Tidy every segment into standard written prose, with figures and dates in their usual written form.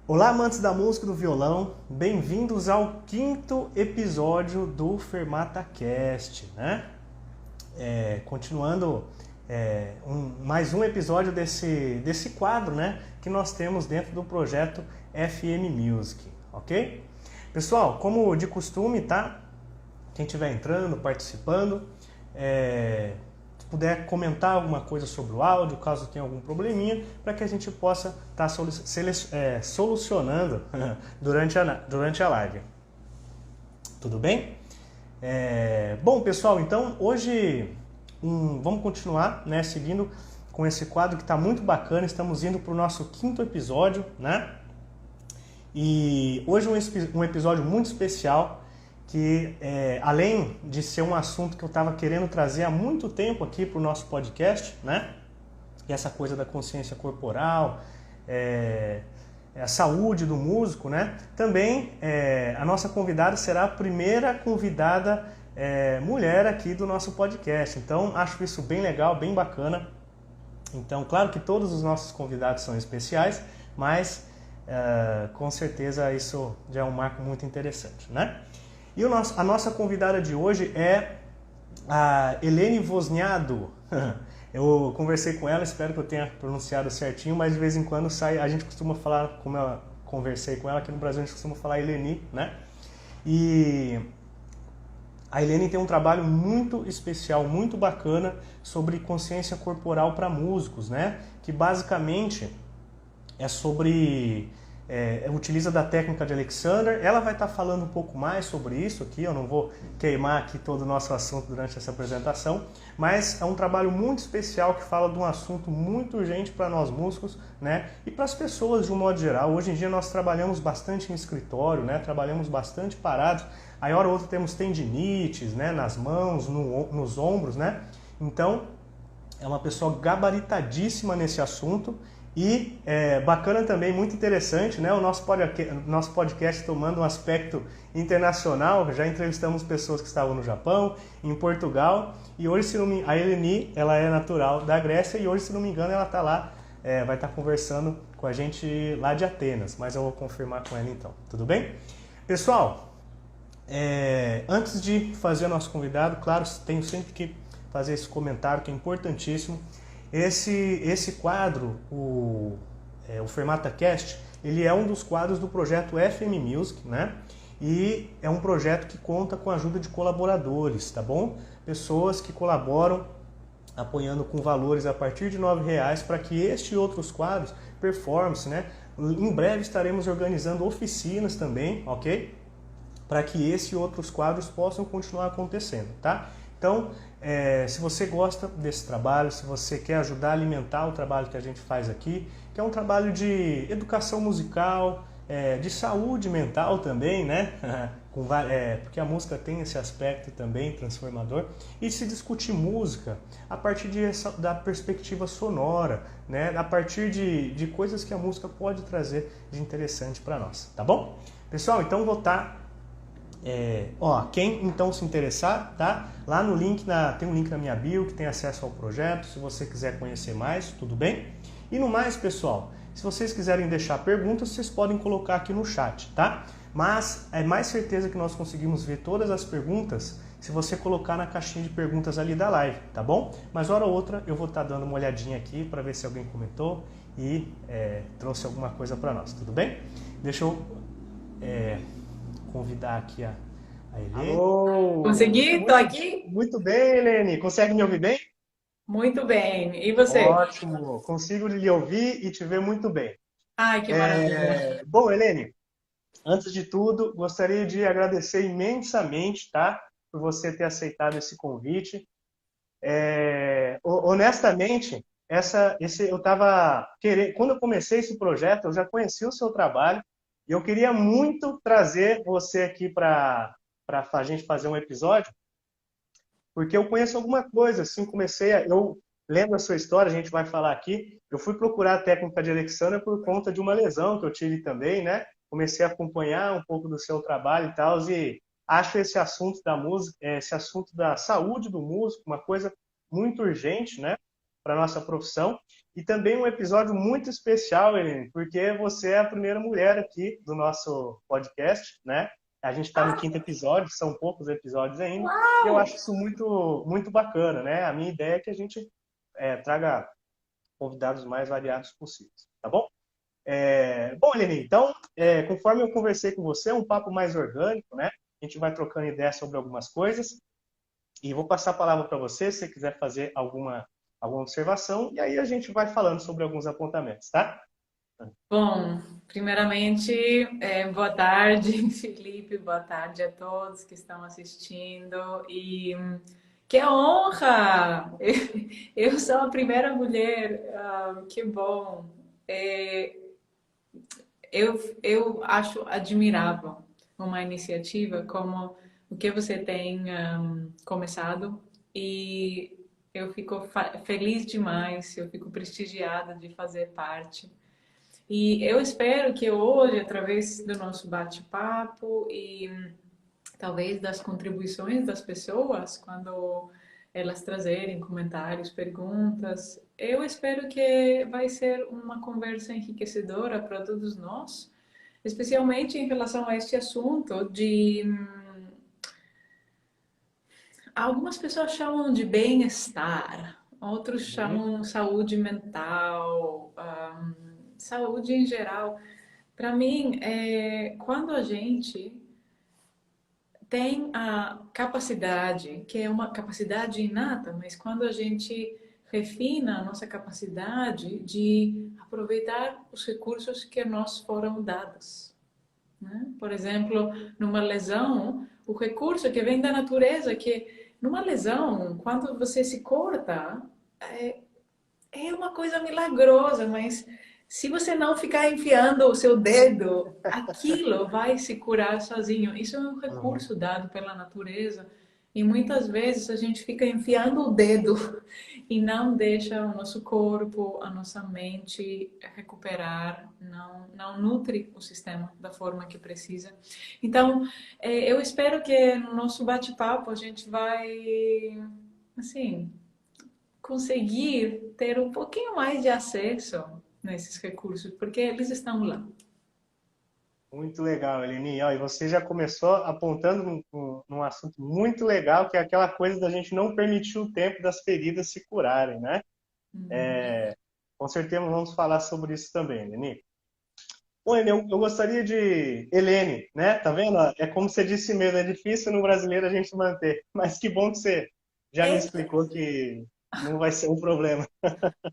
Olá, amantes da música e do violão, bem-vindos ao quinto episódio do FermataCast, né? Continuando mais um episódio desse quadro, né? Que nós temos dentro do projeto FM Music, ok? Pessoal, como de costume, tá? Quem estiver entrando, participando, se puder comentar alguma coisa sobre o áudio, caso tenha algum probleminha, para que a gente possa estar solucionando durante a live. Tudo bem? Bom, pessoal, então hoje vamos continuar, né, seguindo com esse quadro que está muito bacana. Estamos indo para o nosso quinto episódio, né? E hoje um episódio muito especial que, além de ser um assunto que eu estava querendo trazer há muito tempo aqui para o nosso podcast, né? E essa coisa da consciência corporal, a saúde do músico, né? Também a nossa convidada será a primeira convidada mulher aqui do nosso podcast. Então, acho isso bem legal, bem bacana. Então, claro que todos os nossos convidados são especiais, mas com certeza isso já é um marco muito interessante, né? E a nossa convidada de hoje é a Eleni Wozniado. Eu conversei com ela, espero que eu tenha pronunciado certinho, mas de vez em quando sai, a gente costuma falar, como eu conversei com ela, aqui no Brasil a gente costuma falar Eleni, né? E a Eleni tem um trabalho muito especial, muito bacana sobre consciência corporal para músicos, né? Que basicamente é sobre... utiliza da técnica de Alexander. Ela vai estar falando um pouco mais sobre isso aqui, eu não vou queimar aqui todo o nosso assunto durante essa apresentação, mas é um trabalho muito especial que fala de um assunto muito urgente para nós músicos, né? E para as pessoas de um modo geral. Hoje em dia nós trabalhamos bastante em escritório, né? Trabalhamos bastante parados, aí hora ou outra temos tendinites, né? Nas mãos, nos ombros, né? Então é uma pessoa gabaritadíssima nesse assunto. E bacana também, muito interessante, né? O nosso podcast tomando um aspecto internacional. Já entrevistamos pessoas que estavam no Japão, em Portugal, e hoje, a Eleni, ela é natural da Grécia, e hoje, se não me engano, ela está lá, vai estar conversando com a gente lá de Atenas, mas eu vou confirmar com ela então, tudo bem? Pessoal, antes de fazer o nosso convidado, claro, tenho sempre que fazer esse comentário que é importantíssimo. Esse quadro, o FermataCast, ele é um dos quadros do projeto FM Music, né? E é um projeto que conta com a ajuda de colaboradores, tá bom? Pessoas que colaboram apoiando com valores a partir de R$ 9 para que este e outros quadros, performance, né? Em breve estaremos organizando oficinas também, ok? Para que esse e outros quadros possam continuar acontecendo, tá? Então, se você gosta desse trabalho, se você quer ajudar a alimentar o trabalho que a gente faz aqui, que é um trabalho de educação musical, de saúde mental também, né? Porque a música tem esse aspecto também transformador, e se discutir música a partir da perspectiva sonora, né? A partir de coisas que a música pode trazer de interessante para nós, tá bom? Pessoal, então vou estar... quem então se interessar, tá? Lá no link, tem um link na minha bio que tem acesso ao projeto, se você quiser conhecer mais, tudo bem? E no mais, pessoal, se vocês quiserem deixar perguntas, vocês podem colocar aqui no chat, tá? Mas é mais certeza que nós conseguimos ver todas as perguntas se você colocar na caixinha de perguntas ali da live, tá bom? Mas hora ou outra eu vou estar dando uma olhadinha aqui para ver se alguém comentou e trouxe alguma coisa para nós, tudo bem? Deixa eu convidar aqui a Helene. Alô! Consegui? Tô aqui? Muito bem, Helene. Consegue me ouvir bem? Muito bem. E você? Ótimo. Consigo lhe ouvir e te ver muito bem. Ai, que maravilha. Bom, Helene, antes de tudo, gostaria de agradecer imensamente, tá? Por você ter aceitado esse convite. Honestamente, eu estava querendo, quando eu comecei esse projeto, eu já conheci o seu trabalho e eu queria muito trazer você aqui para a gente fazer um episódio, porque eu conheço alguma coisa, assim, eu lendo a sua história, a gente vai falar aqui, eu fui procurar a técnica de Alexander por conta de uma lesão que eu tive também, né? Comecei a acompanhar um pouco do seu trabalho e tal, e acho esse assunto da música, esse assunto da saúde do músico, uma coisa muito urgente, né, para nossa profissão. E também um episódio muito especial, Helene, porque você é a primeira mulher aqui do nosso podcast, né? A gente está no quinto episódio, são poucos episódios ainda, e eu Uau! acho isso muito, muito bacana, né? A minha ideia é que a gente traga convidados mais variados possíveis, tá bom? Bom, Helene, então, conforme eu conversei com você, é um papo mais orgânico, né? A gente vai trocando ideias sobre algumas coisas, e vou passar a palavra para você, se você quiser fazer alguma observação, e aí a gente vai falando sobre alguns apontamentos, tá? Bom, primeiramente, boa tarde, Felipe, boa tarde a todos que estão assistindo e que honra! Eu sou a primeira mulher, que bom! É, eu acho admirável uma iniciativa como o que você tem começado e eu fico feliz demais, eu fico prestigiada de fazer parte. E eu espero que hoje, através do nosso bate-papo e talvez das contribuições das pessoas, quando elas trazerem comentários, perguntas, eu espero que vai ser uma conversa enriquecedora para todos nós, especialmente em relação a este assunto de algumas pessoas chamam de bem-estar, outros Uhum. chamam saúde mental, saúde em geral. Para mim, quando a gente tem a capacidade, que é uma capacidade inata, mas quando a gente refina a nossa capacidade de aproveitar os recursos que nós foram dados, né? Por exemplo, numa lesão, o recurso que vem da natureza, que numa lesão, quando você se corta, é, é uma coisa milagrosa, mas se você não ficar enfiando o seu dedo, aquilo vai se curar sozinho. Isso é um Uhum. recurso dado pela natureza. E muitas vezes a gente fica enfiando o dedo e não deixa o nosso corpo, a nossa mente recuperar, não nutre o sistema da forma que precisa. Então, eu espero que no nosso bate-papo a gente vai, assim, conseguir ter um pouquinho mais de acesso nesses recursos, porque eles estão lá. Muito legal, Eleni. Ó, e você já começou apontando num assunto muito legal, que é aquela coisa da gente não permitir o tempo das feridas se curarem, né? Com certeza vamos falar sobre isso também, Eleni. Bom, Eleni, eu gostaria de... Helene, né? Tá vendo? É como você disse mesmo, é difícil no brasileiro a gente manter. Mas que bom que você já me É, explicou que não vai ser um problema.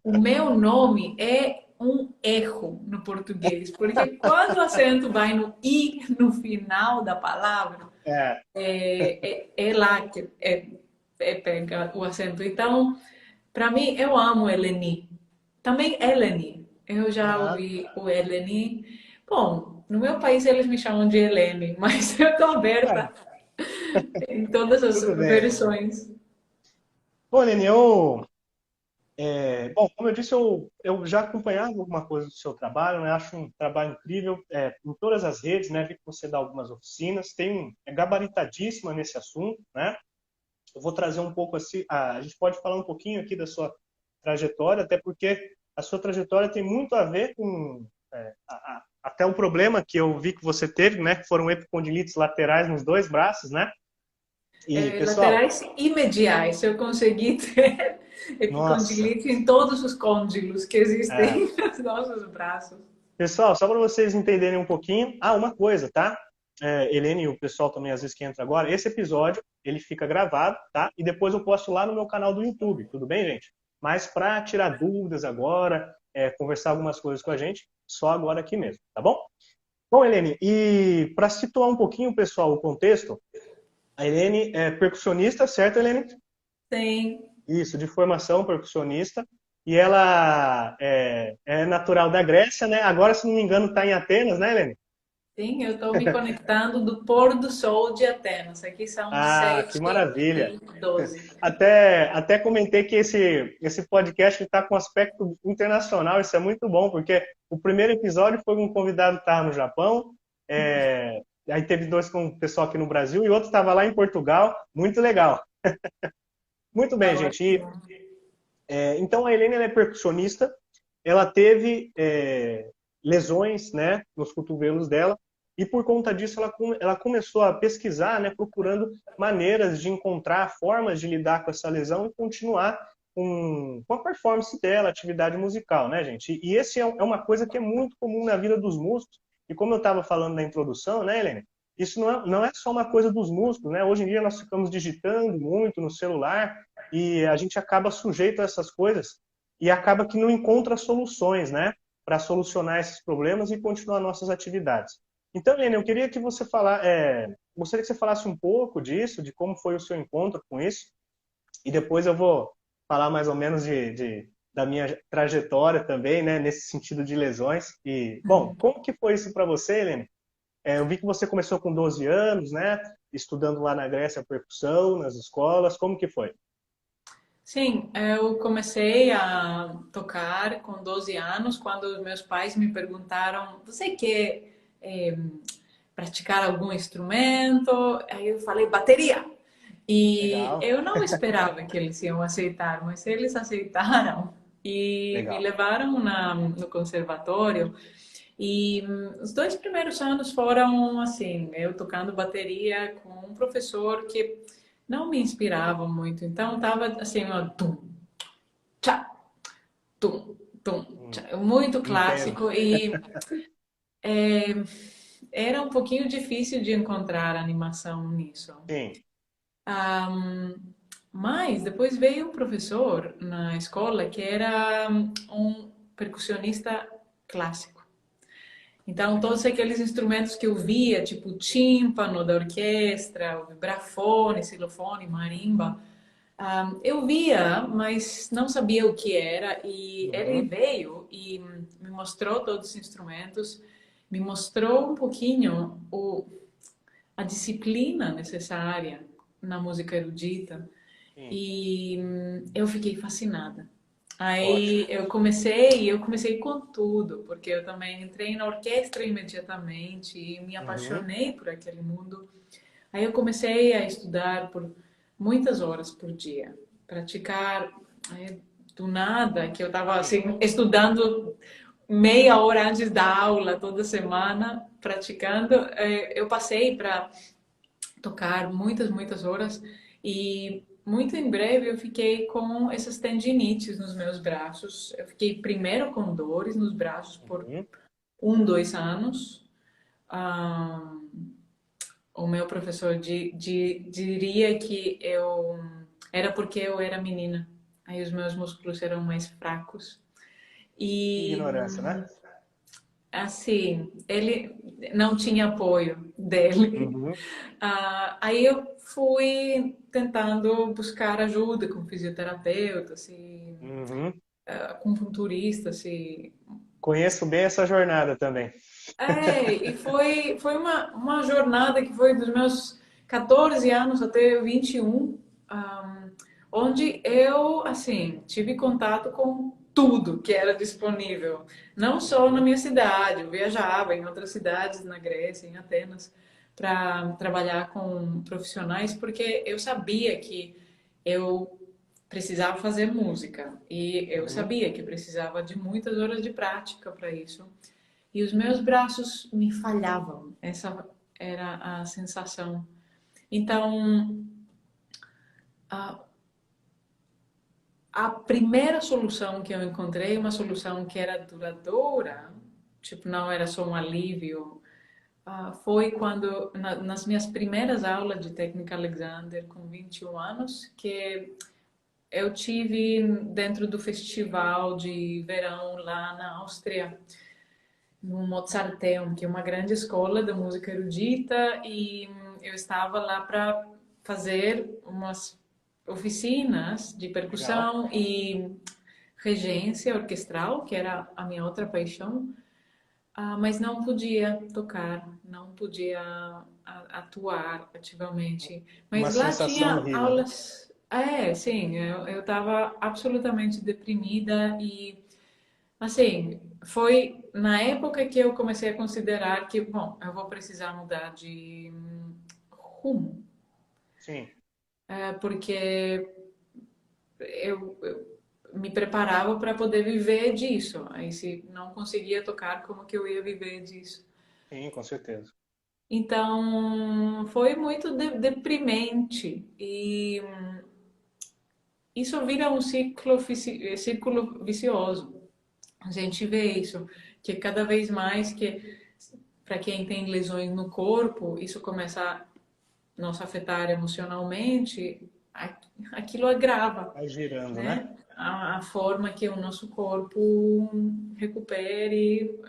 o meu nome é um erro no português, porque quando o acento vai no i no final da palavra, É. é lá que pega o acento. Então, para mim, eu amo Eleni. Também Eleni. Eu já Ah, ouvi o Eleni. Bom, no meu país eles me chamam de Helene, mas eu tô é, aberta em todas as tudo bem. versões. Bom, Helene, bom, como eu disse, eu já acompanhava alguma coisa do seu trabalho, né? Acho um trabalho incrível em todas as redes, né? Vi que você dá algumas oficinas, é gabaritadíssima nesse assunto, né? Eu vou trazer um pouco assim, a gente pode falar um pouquinho aqui da sua trajetória, até porque a sua trajetória tem muito a ver com até um problema que eu vi que você teve, né? Que foram epicondilites laterais nos dois braços, né? E, pessoal, Laterais e mediais. Eu consegui ter nossa, epicondilite em todos os côndilos que é, existem nos nossos braços. pessoal, só para vocês entenderem um pouquinho, uma coisa, tá? Helene e o pessoal também às vezes que entra agora, esse episódio ele fica gravado, tá? E depois eu posto lá no meu canal do YouTube, tudo bem, gente? Mas para tirar dúvidas agora, conversar algumas coisas com a gente, só agora aqui mesmo, tá bom? Bom, Helene, e para situar um pouquinho, pessoal, o contexto, a Helene é percussionista, certo, Helene? Sim, Isso, de formação percussionista. E ela é natural da Grécia, né? Agora, se não me engano, está em Atenas, né, Helene? sim, eu estou me conectando do pôr do sol de Atenas. Aqui são Ah, que 7 maravilha! e 12. Até comentei que esse podcast está com aspecto internacional, isso é muito bom, porque o primeiro episódio foi um convidado que estava no Japão, aí teve dois com o pessoal aqui no Brasil e outro estava lá em Portugal, muito legal. Muito bem, Tá gente. ótimo. Então a Helene ela é percussionista ela teve lesões, né, nos cotovelos dela, e por conta disso ela começou a pesquisar, né, procurando maneiras de encontrar formas de lidar com essa lesão e continuar com a performance dela, atividade musical, né, gente? E esse é uma coisa que é muito comum na vida dos músicos, e como eu estava falando na introdução, né, Helene? Isso não é só uma coisa dos músicos, né? Hoje em dia nós ficamos digitando muito no celular e a gente acaba sujeito a essas coisas e acaba que não encontra soluções, né, para solucionar esses problemas e continuar nossas atividades. Então, Helene, eu queria que você gostaria que você falasse um pouco disso, de como foi o seu encontro com isso, e depois eu vou falar mais ou menos da minha trajetória também, né, nesse sentido de lesões. E, bom, como que foi isso para você, Helene? Eu vi que você começou com 12 anos, né, estudando lá na Grécia percussão, nas escolas. Como que foi? Sim, eu comecei a tocar com 12 anos, quando os meus pais me perguntaram: você quer praticar algum instrumento? Aí eu falei: bateria. E Legal, eu não esperava que eles iam aceitar, mas eles aceitaram e me legal. levaram no conservatório. E os 2 primeiros anos foram assim, eu tocando bateria com um professor que não me inspirava muito. Então tava assim, ó, tum, tchá, tum, tum, Hum, tchá, muito entendo. clássico e é, era um pouquinho difícil de encontrar animação nisso. Sim. Ahm, mas depois veio um professor na escola que era um percussionista clássico. Então, todos aqueles instrumentos que eu via, tipo o tímpano da orquestra, o vibrafone, xilofone, marimba, eu via, mas não sabia o que era. E ele Uhum. veio e me mostrou todos os instrumentos, me mostrou um pouquinho a disciplina necessária na música erudita. Sim. E eu fiquei fascinada. Ótimo. Aí eu comecei com tudo, porque eu também entrei na orquestra imediatamente e me Uhum. apaixonei por aquele mundo. Aí eu comecei a estudar por muitas horas por dia, praticar do nada, que eu estava Sim. assim estudando meia hora antes da aula toda semana, praticando. Eu passei para tocar muitas horas e muito em breve eu fiquei com essas tendinites nos meus braços. Eu fiquei primeiro com dores nos braços por Uhum. 2 anos. Ah, o meu professor diria que eu era porque eu era menina. Aí os meus músculos eram mais fracos. E Ignorância, né? assim, ele não tinha apoio dele. Uhum. Aí eu fui tentando buscar ajuda com fisioterapeuta, assim, Uhum. acupunturista, assim. Conheço bem essa jornada também. E foi uma jornada que foi dos meus 14 anos até 21, onde eu, assim, tive contato com tudo que era disponível. Não só na Uhum. minha cidade, eu viajava em outras cidades na Grécia, em Atenas, para trabalhar com profissionais, porque eu sabia que eu precisava fazer música e eu Uhum. sabia que precisava de muitas horas de prática para isso. E os meus braços me falhavam. Essa era a sensação. Então, a, a primeira solução que eu encontrei, uma solução que era duradoura, tipo, não era só um alívio, foi quando, nas minhas primeiras aulas de técnica Alexander, com 21 anos, que eu tive dentro do festival de verão lá na Áustria, no Mozarteum, que é uma grande escola de música erudita, e eu estava lá para fazer umas oficinas de Legal. percussão e regência orquestral, que era a minha outra paixão, mas não podia tocar, não podia atuar ativamente. Uma Mas lá sensação tinha horrível, né? aulas. Sim, eu estava absolutamente deprimida e assim, foi na época que eu comecei a considerar que, bom, eu vou precisar mudar de rumo, Sim. porque eu me preparava para poder viver disso. Aí se não conseguia tocar, como que eu ia viver disso? Sim, com certeza. Então, foi muito deprimente e isso vira um círculo vicioso. A gente vê isso, que cada vez mais que para quem tem lesões no corpo, isso começa a nos afetar emocionalmente, aquilo agrava, Vai girando, né? né? A forma que o nosso corpo recupere.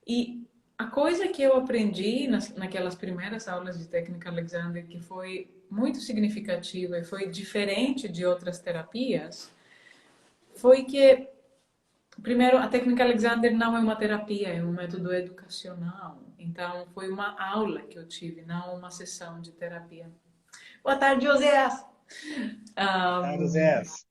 E a coisa que eu aprendi naquelas primeiras aulas de técnica Alexander, que foi muito significativa e foi diferente de outras terapias, foi que, primeiro, a técnica Alexander não é uma terapia, é um método educacional. Então, foi uma aula que eu tive, não uma sessão de terapia. Boa tarde, Oséias! Carlos Um, S.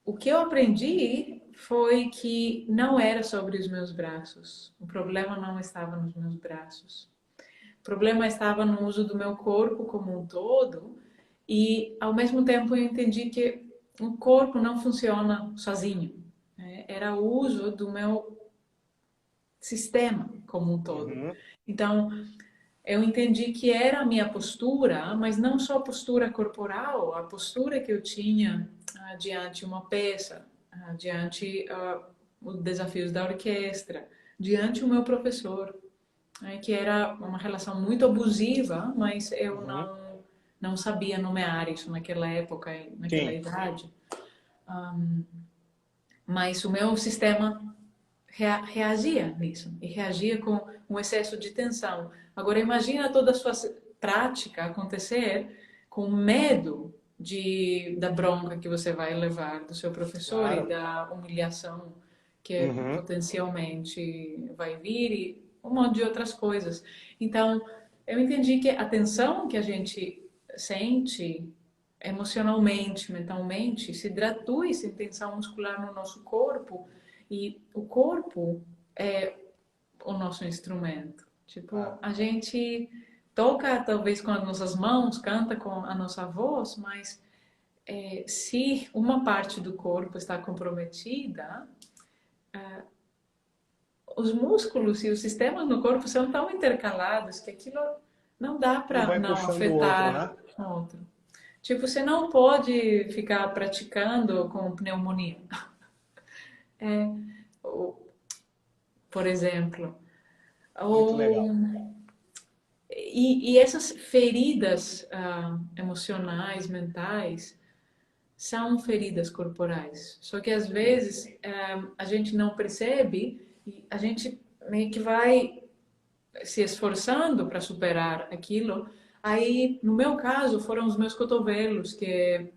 o que eu aprendi foi que não era sobre os meus braços. O problema não estava nos meus braços. O problema estava no uso do meu corpo como um todo e, ao mesmo tempo, eu entendi que o corpo não funciona sozinho. Era o uso do meu sistema como um todo. Uhum, Então, eu entendi que era a minha postura, mas não só a postura corporal, a postura que eu tinha diante uma peça, diante os desafios da orquestra, diante o meu professor, que era uma relação muito abusiva, mas eu uhum. não sabia nomear isso naquela época, naquela Sim, idade. Mas o meu sistema reagia nisso e reagia com um excesso de tensão. Agora imagina toda a sua prática acontecer com medo da bronca que você vai levar do seu professor e claro. da humilhação que Uhum, potencialmente vai vir e um monte de outras coisas. Então, eu entendi que a tensão que a gente sente emocionalmente, mentalmente, se traduz em tensão muscular no nosso corpo e o corpo é o nosso instrumento. Tipo, claro. a gente toca talvez com as nossas mãos, canta com a nossa voz, mas se uma parte do corpo está comprometida, os músculos e os sistemas no corpo são tão intercalados que aquilo não dá Um para vai não puxando o outro, afetar né? o outro. Tipo, você não pode ficar praticando com pneumonia. Por exemplo. Muito Ou, legal. e essas feridas emocionais, mentais, são feridas corporais. Só que às Sim. vezes a gente não percebe e a gente meio que vai se esforçando para superar aquilo. Aí, no meu caso, foram os meus cotovelos que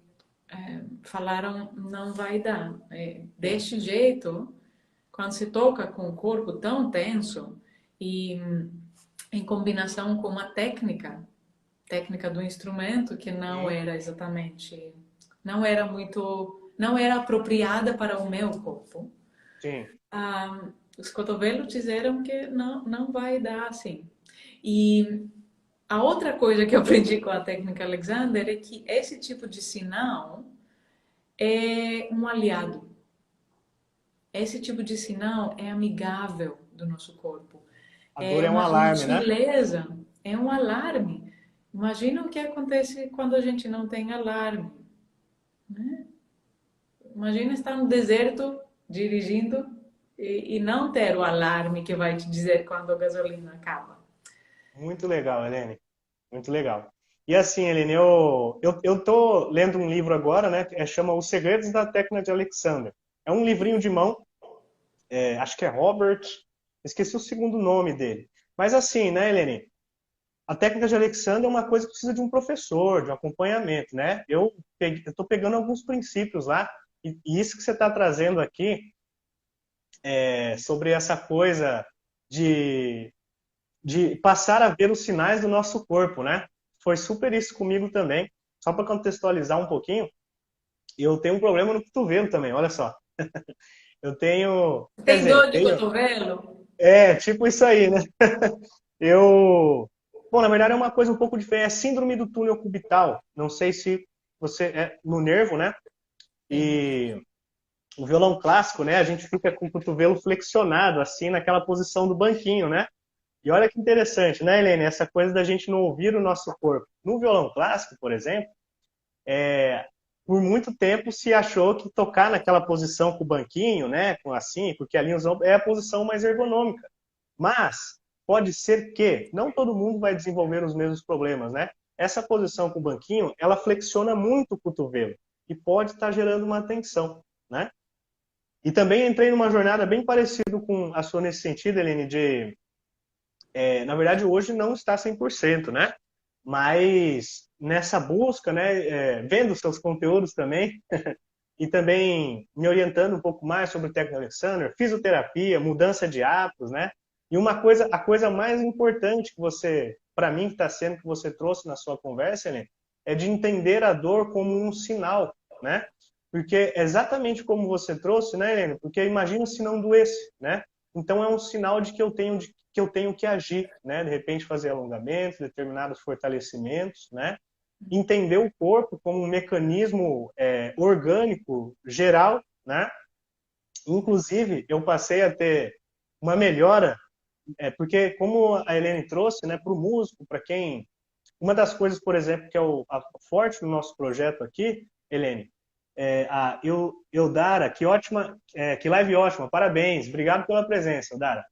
falaram não vai dar. Sim. Deste jeito, quando se toca com o corpo tão tenso e em combinação com uma técnica do instrumento que não Sim. era exatamente, não era muito, não era apropriada para o meu corpo. Sim. Os cotovelos disseram que não vai dar assim. E a outra coisa que eu aprendi com a técnica Alexander é que esse tipo de sinal é um aliado. Esse tipo de sinal é amigável do nosso corpo. A dor É é um uma alarme, né? gentileza, é um alarme. Imagina o que acontece quando a gente não tem alarme, né? Imagina estar no deserto dirigindo e não ter o alarme que vai te dizer quando a gasolina acaba. Muito legal, Helene. Muito legal. E assim, Helene, eu tô lendo um livro agora, né? Chama Os Segredos da Técnica de Alexander. É um livrinho de mão, acho que é Robert, esqueci o segundo nome dele. Mas assim, né, Helene? A técnica de Alexander é uma coisa que precisa de um professor, de um acompanhamento, né? Eu estou pegando alguns princípios lá, e isso que você está trazendo aqui, sobre essa coisa de, de passar a ver os sinais do nosso corpo, né? Foi super isso comigo também. Só para contextualizar um pouquinho, eu tenho um problema no cotovelo também, olha só. Eu tenho, quer Tem dizer, dor de tenho, cotovelo? tipo isso aí, né? Eu, bom, na verdade é uma coisa um pouco diferente, é síndrome do túnel cubital. Não sei se você é no nervo, né? E o violão clássico, né? A gente fica com o cotovelo flexionado, assim, naquela posição do banquinho, né? E olha que interessante, né, Helene? Essa coisa da gente não ouvir o nosso corpo. No violão clássico, por exemplo, por muito tempo se achou que tocar naquela posição com o banquinho, né, com assim, porque ali é a posição mais ergonômica. Mas pode ser que não todo mundo vai desenvolver os mesmos problemas, né? Essa posição com o banquinho, ela flexiona muito o cotovelo e pode estar gerando uma tensão, né? E também entrei numa jornada bem parecida com a sua nesse sentido, Helene, na verdade, hoje não está 100%, né? Mas nessa busca, né, vendo seus conteúdos também, e também me orientando um pouco mais sobre o Techno Alexander, fisioterapia, mudança de hábitos, né? E uma coisa, a coisa mais importante que você, para mim, que está sendo que você trouxe na sua conversa, né, é de entender a dor como um sinal, né? Porque exatamente como você trouxe, né, Helena? Porque imagina se não doesse, né? Então é um sinal de que eu tenho que agir, né? De repente fazer alongamentos, determinados fortalecimentos, né? Entender o corpo como um mecanismo orgânico geral, né? Inclusive, eu passei a ter uma melhora, porque como a Helene trouxe, né, para o músico, para quem... Uma das coisas, por exemplo, que é a forte do nosso projeto aqui, Helene, Dara, que ótima, que live ótima, parabéns, obrigado pela presença, Dara.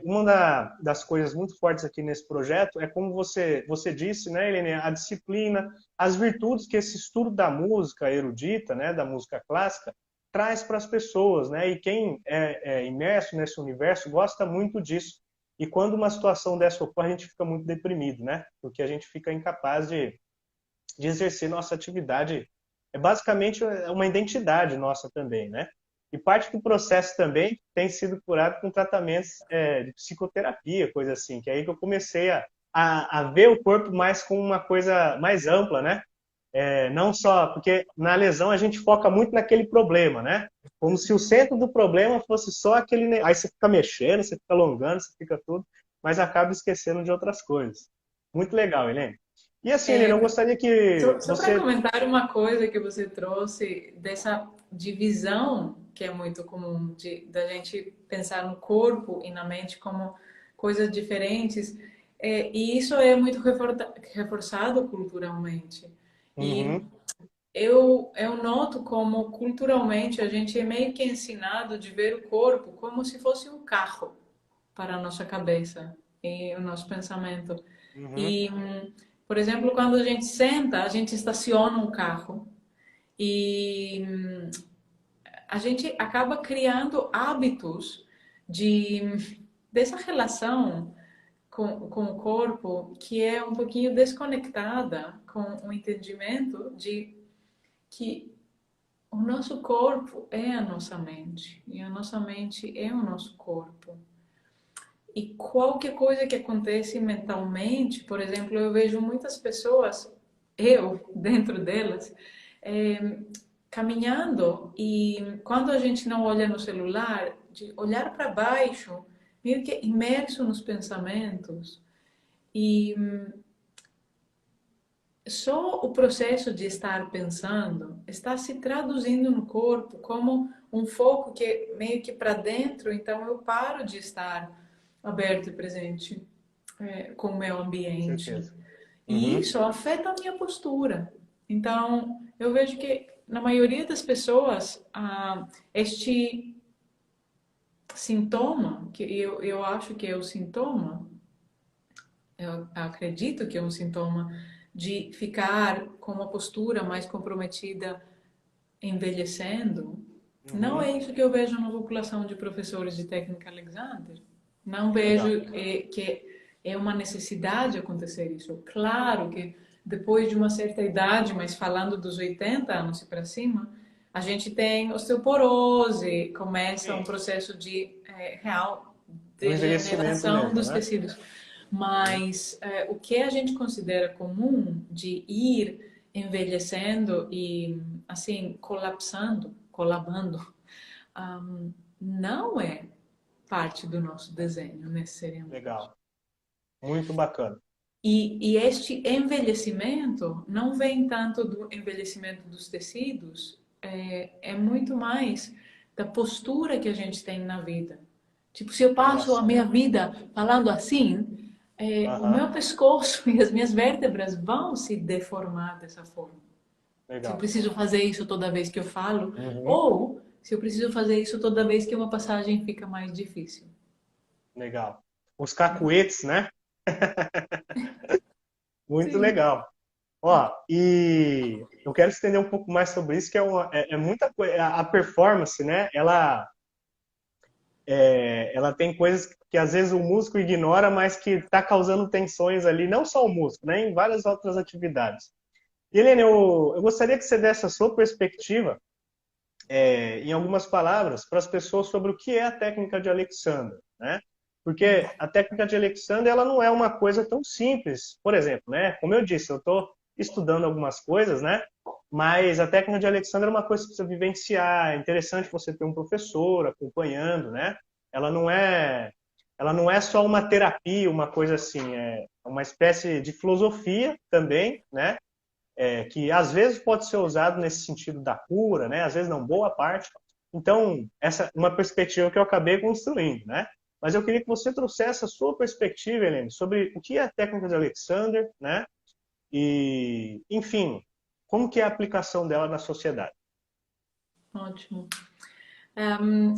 Uma das coisas muito fortes aqui nesse projeto é como você disse, né, Helene, a disciplina, as virtudes que esse estudo da música erudita, né, da música clássica, traz para as pessoas, né? E quem é imerso nesse universo gosta muito disso. E quando uma situação dessa ocorre, a gente fica muito deprimido, né? Porque a gente fica incapaz de exercer nossa atividade. É basicamente uma identidade nossa também, né? E parte do processo também tem sido curado com tratamentos de psicoterapia, coisa assim, que é aí que eu comecei a ver o corpo mais como uma coisa mais ampla, né? Não só, porque na lesão a gente foca muito naquele problema, né? Como se o centro do problema fosse só aquele... Aí você fica mexendo, você fica alongando, você fica tudo, mas acaba esquecendo de outras coisas. Muito legal, Helene. E assim, Helene, eu gostaria que Só para você... comentar uma coisa que você trouxe dessa divisão que é muito comum da gente pensar no corpo e na mente como coisas diferentes, e isso é muito reforçado culturalmente. E Uhum, eu noto como culturalmente a gente é meio que ensinado de ver o corpo como se fosse um carro para a nossa cabeça e o nosso pensamento. uhum, E, por exemplo, quando a gente senta, a gente estaciona um carro e a gente acaba criando hábitos dessa relação com o corpo que é um pouquinho desconectada com o entendimento de que o nosso corpo é a nossa mente e a nossa mente é o nosso corpo. E qualquer coisa que acontece mentalmente, por exemplo, eu vejo muitas pessoas, eu dentro delas, é, caminhando e quando a gente não olha no celular, de olhar para baixo, meio que imerso nos pensamentos. E só o processo de estar pensando está se traduzindo no corpo como um foco que é meio que para dentro, então eu paro de estar aberto e presente com o meu com ambiente. certeza. E Uhum, isso afeta a minha postura. Então, eu vejo que na maioria das pessoas, este sintoma, que eu acho que é o sintoma, eu acredito que é um sintoma de ficar com uma postura mais comprometida envelhecendo, não uhum, é isso que eu vejo na população de professores de técnica Alexander. Não vejo legal. que é uma necessidade acontecer isso. Claro que depois de uma certa idade, mas falando dos 80 anos e para cima, a gente tem osteoporose, começa um Sim, processo de real um envelhecimento degeneração mesmo, dos né? tecidos. Uhum. Mas o que a gente considera comum de ir envelhecendo e assim colabando, não é parte do nosso desenho necessariamente. Legal, muito bacana. E este envelhecimento não vem tanto do envelhecimento dos tecidos, é muito mais da postura que a gente tem na vida. Tipo, se eu Olha passo a só. minha vida falando assim, o Aham, meu pescoço e as minhas vértebras vão se deformar dessa forma. Se eu legal. preciso fazer isso toda vez que eu falo, Uhum, ou se eu preciso fazer isso toda vez que uma passagem fica mais difícil. legal. Os cacuetes, né? Muito Sim. legal. Ó, e eu quero estender um pouco mais sobre isso, que é muita coisa. A performance, né? Ela tem coisas que às vezes o músico ignora, mas que está causando tensões ali, não só o músico, né? Em várias outras atividades. E, Helene, eu gostaria que você desse a sua perspectiva, em algumas palavras, para as pessoas sobre o que é a técnica de Alexander, né? Porque a técnica de Alexander, ela não é uma coisa tão simples. Por exemplo, né? Como eu disse, eu estou estudando algumas coisas, né? Mas a técnica de Alexander é uma coisa que você precisa vivenciar. É interessante você ter um professor acompanhando, né? Ela não é, ela não é só uma terapia, uma coisa assim. É uma espécie de filosofia também, né? Que às vezes pode ser usado nesse sentido da cura, né? Às vezes não, boa parte. Então, essa é uma perspectiva que eu acabei construindo, né? Mas eu queria que você trouxesse a sua perspectiva, Helene, sobre o que é a técnica de Alexander, né? E, enfim, como que é a aplicação dela na sociedade? Ótimo.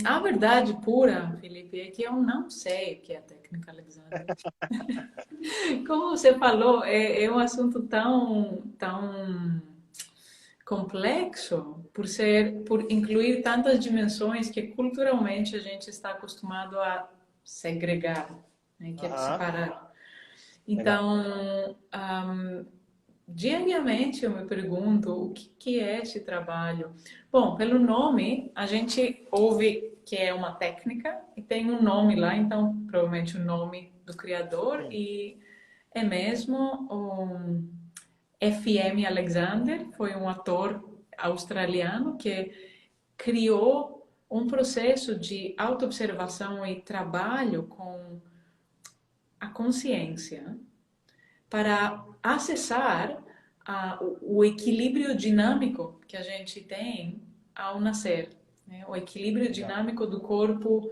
A verdade pura, Felipe, é que eu não sei o que é a técnica Alexander. Como você falou, é um assunto tão complexo por incluir tantas dimensões que culturalmente a gente está acostumado a segregar, né, que é Aham, separar. legal. Então, diariamente eu me pergunto o que é esse trabalho. Bom, pelo nome, a gente ouve que é uma técnica e tem um nome lá, então provavelmente o nome do criador Sim. e é mesmo o F.M. Alexander, foi um ator australiano que criou um processo de autoobservação e trabalho com a consciência para acessar o equilíbrio dinâmico que a gente tem ao nascer, né? O equilíbrio Legal. dinâmico do corpo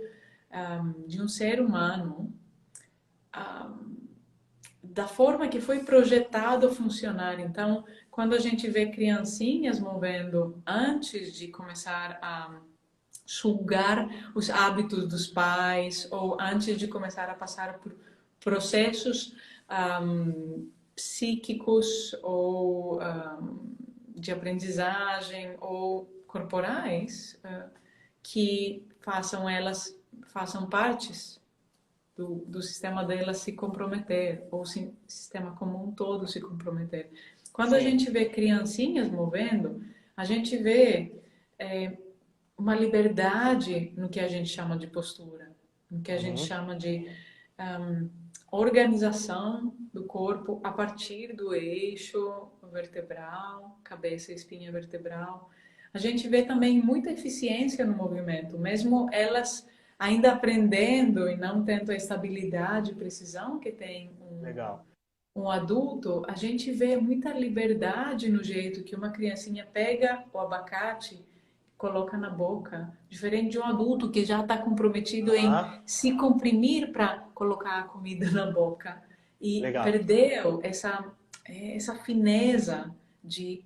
de um ser humano, da forma que foi projetado a funcionar. Então, quando a gente vê criancinhas movendo antes de começar a sugar os hábitos dos pais ou antes de começar a passar por processos psíquicos ou de aprendizagem ou corporais que façam partes do sistema delas se comprometer ou o sistema como um todo se comprometer. Quando a Sim. gente vê criancinhas movendo, a gente vê uma liberdade no que a gente chama de postura, no que a gente Uhum. chama de um, organização do corpo a partir do eixo vertebral, cabeça e espinha vertebral. A gente vê também muita eficiência no movimento, mesmo elas ainda aprendendo e não tendo a estabilidade e precisão que tem Legal. um adulto, a gente vê muita liberdade no jeito que uma criancinha pega o abacate coloca na boca, diferente de um adulto que já está comprometido em Aham, se comprimir para colocar a comida na boca e legal. perdeu essa fineza de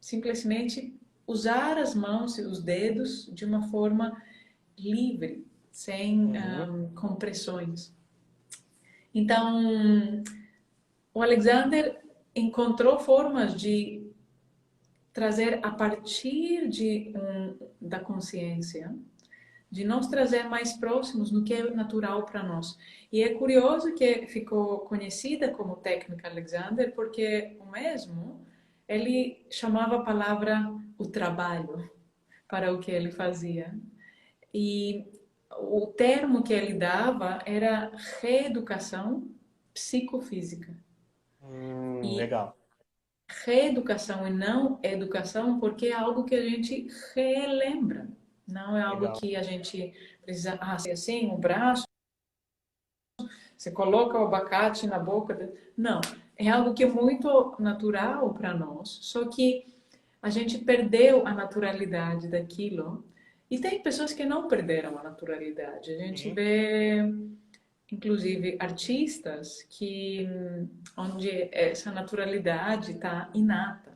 simplesmente usar as mãos e os dedos de uma forma livre, sem Uhum. compressões. Então, o Alexander encontrou formas de trazer a partir da consciência, de nos trazer mais próximos no que é natural para nós. E é curioso que ficou conhecida como técnica Alexander, porque o mesmo, ele chamava a palavra o trabalho para o que ele fazia. E o termo que ele dava era reeducação psicofísica. E Legal. reeducação e não educação, porque é algo que a gente relembra. Não é algo Legal. que a gente precisa, ser assim, o braço Você coloca o abacate na boca. Não, é algo que é muito natural para nós, só que a gente perdeu a naturalidade daquilo. E tem pessoas que não perderam a naturalidade. A gente Sim, vê, inclusive, artistas que onde essa naturalidade está inata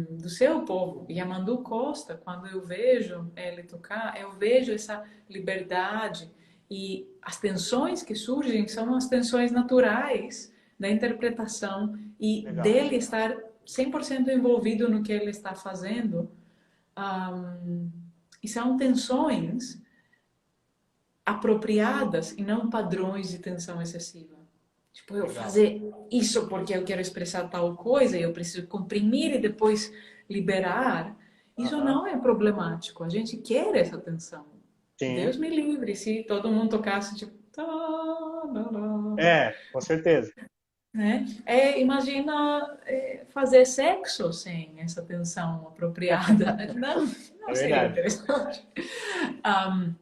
do seu povo. E Yamandu Costa, quando eu vejo ele tocar, eu vejo essa liberdade e as tensões que surgem são as tensões naturais da interpretação e legal. dele estar 100% envolvido no que ele está fazendo. Um, e são tensões apropriadas e não padrões de tensão excessiva. Tipo, eu Legal. fazer isso porque eu quero expressar tal coisa e eu preciso comprimir e depois liberar. Isso Aham. não é problemático. A gente quer essa tensão. Deus Sim. me livre se todo mundo tocasse tipo. Com certeza. Né? Imagina fazer sexo sem essa tensão apropriada. Não, É não seria verdade. interessante. Um,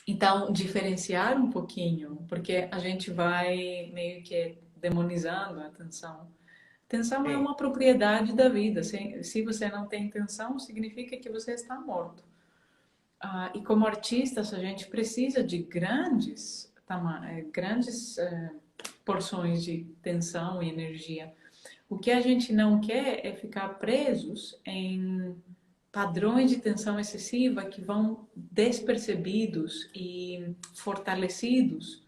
Então, diferenciar um pouquinho, porque a gente vai meio que demonizando a atenção. Atenção é Sim. uma propriedade da vida. Se você não tem atenção, significa que você está morto. E como artistas, a gente precisa de grandes porções de tensão e energia. O que a gente não quer é ficar presos em padrões de tensão excessiva que vão despercebidos e fortalecidos,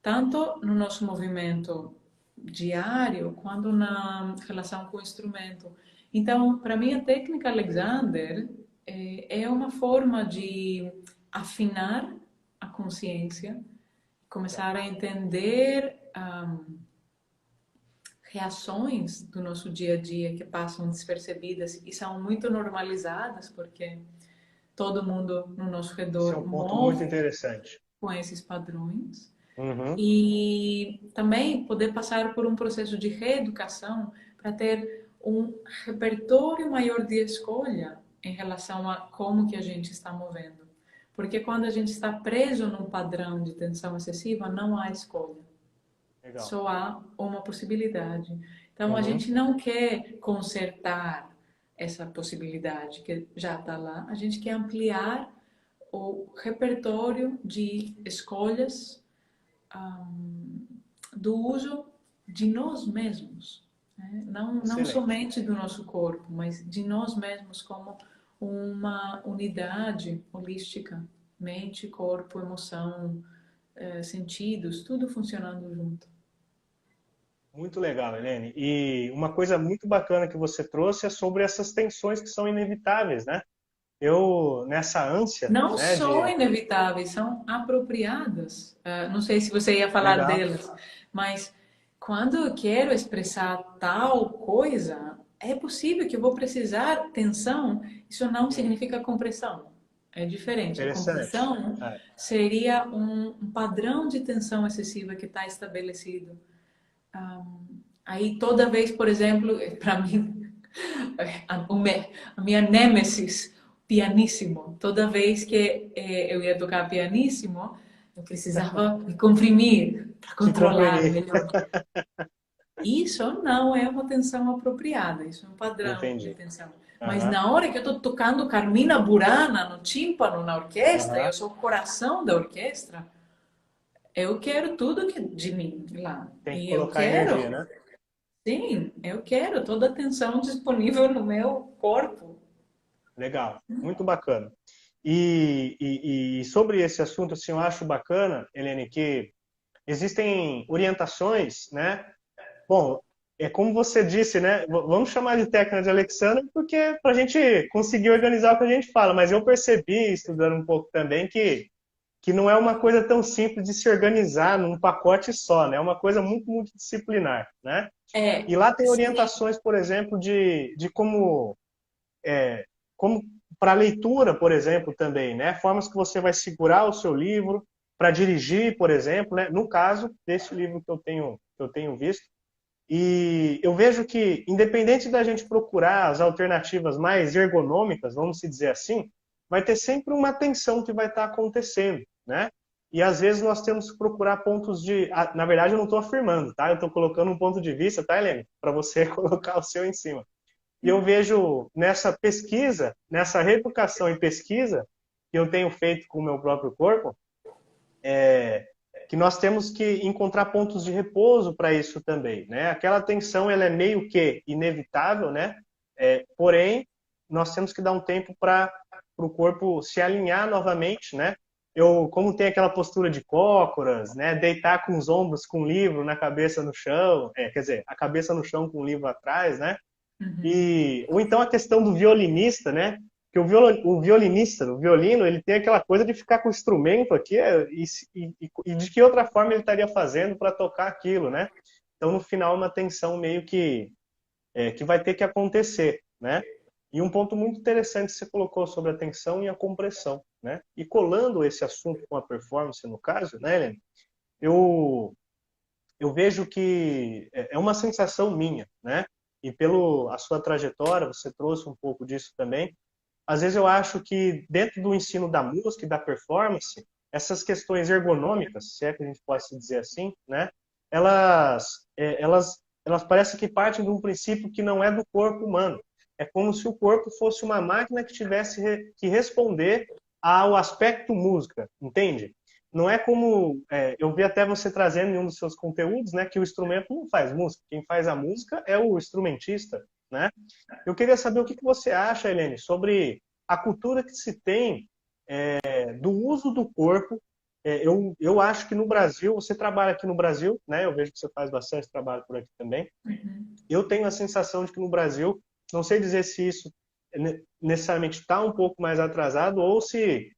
tanto no nosso movimento diário, quanto na relação com o instrumento. Então, para mim, a técnica Alexander é uma forma de afinar a consciência, começar a entender reações do nosso dia a dia que passam despercebidas e são muito normalizadas, porque todo mundo no nosso Esse é redor um ponto muito move interessante. com esses padrões. Uhum. E também poder passar por um processo de reeducação para ter um repertório maior de escolha em relação a como que a gente está movendo. Porque quando a gente está preso num padrão de tensão excessiva, não há escolha. Legal. Só há uma possibilidade. Então, a Uhum. gente não quer consertar essa possibilidade que já está lá, a gente quer ampliar o repertório de escolhas do uso de nós mesmos. Né? Não Excelente. somente do nosso corpo, mas de nós mesmos como uma unidade holística, mente, corpo, emoção, sentidos, tudo funcionando junto. Muito legal, Helene. E uma coisa muito bacana que você trouxe é sobre essas tensões que são inevitáveis, né? Eu, nessa ânsia, Não né, são de... inevitáveis, são apropriadas. Não sei se você ia falar Legal. delas, mas quando eu quero expressar tal coisa, é possível que eu vou precisar tensão. Isso não Sim. significa compressão. É diferente. A Interessante. compressão É. seria um padrão de tensão excessiva que está estabelecido. Aí toda vez, por exemplo, para mim, a minha nêmesis, pianíssimo. Toda vez que eu ia tocar pianíssimo, eu precisava me comprimir para Se controlar comprimir. melhor. Isso não é uma tensão apropriada, isso é um padrão de Entendi. tensão. Mas Aham. na hora que eu estou tocando Carmina Burana no tímpano, na orquestra, eu Aham. sou o coração da orquestra, eu quero tudo de mim lá. Tem que E eu colocar energia, quero, né? sim, eu quero toda a atenção disponível no meu corpo. Legal. Muito bacana. E sobre esse assunto, assim, eu acho bacana, Helene, que existem orientações, né? Bom, é como você disse, né? Vamos chamar de técnica de Alexandre, porque para a gente conseguir organizar o que a gente fala, mas eu percebi, estudando um pouco também, que não é uma coisa tão simples de se organizar num pacote só, né? É uma coisa muito multidisciplinar, né? É, E lá tem sim, orientações, por exemplo, de como para leitura, por exemplo, também, né? Formas que você vai segurar o seu livro para dirigir, por exemplo, né? No caso desse livro que eu tenho visto, e eu vejo que, independente da gente procurar as alternativas mais ergonômicas, vamos se dizer assim, vai ter sempre uma tensão que vai estar acontecendo, né? E às vezes nós temos que procurar pontos de... Na verdade, eu não estou afirmando, tá? Eu estou colocando um ponto de vista, tá, Helene? Para você colocar o seu em cima. E eu vejo nessa pesquisa, nessa reeducação e pesquisa que eu tenho feito com o meu próprio corpo, que nós temos que encontrar pontos de repouso para isso também, né? Aquela tensão, ela é meio que inevitável, né? Porém, nós temos que dar um tempo para o corpo se alinhar novamente, né? Como tem aquela postura de cócoras, né? Deitar com os ombros com o livro na cabeça no chão, quer dizer, a cabeça no chão com o livro atrás, né? Ou então a questão do violinista, né? Que o violinista, o violino, ele tem aquela coisa de ficar com o instrumento aqui e de que outra forma ele estaria fazendo para tocar aquilo, né? Então, no final, uma tensão meio que vai ter que acontecer, né? E um ponto muito interessante que você colocou sobre a tensão e a compressão, né? E colando esse assunto com a performance, no caso, né, Helene? Eu vejo que é uma sensação minha, né? E pela sua trajetória, você trouxe um pouco disso também. Às vezes eu acho que dentro do ensino da música e da performance, essas questões ergonômicas, se é que a gente pode dizer assim, né? Elas parecem que partem de um princípio que não é do corpo humano. É como se o corpo fosse uma máquina que tivesse que responder ao aspecto música, entende? Não é como eu vi até você trazendo em um dos seus conteúdos, né, que o instrumento não faz música. Quem faz a música é o instrumentista, né? Eu queria saber o que você acha, Helene, sobre a cultura que se tem do uso do corpo. Eu acho que no Brasil, você trabalha aqui no Brasil, né? Eu vejo que você faz bastante trabalho por aqui também. Eu tenho a sensação de que no Brasil, não sei dizer se isso necessariamente está um pouco mais atrasado ou se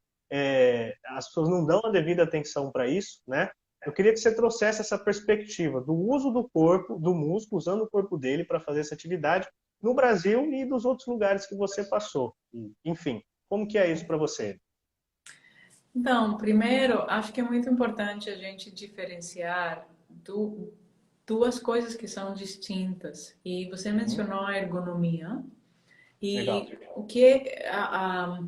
as pessoas não dão a devida atenção para isso, né? Eu queria que você trouxesse essa perspectiva do uso do corpo, do músico, usando o corpo dele para fazer essa atividade no Brasil e dos outros lugares que você passou. Enfim, como que é isso para você? Então, primeiro, acho que é muito importante a gente diferenciar duas coisas que são distintas. E você mencionou a ergonomia. Legal. E o que a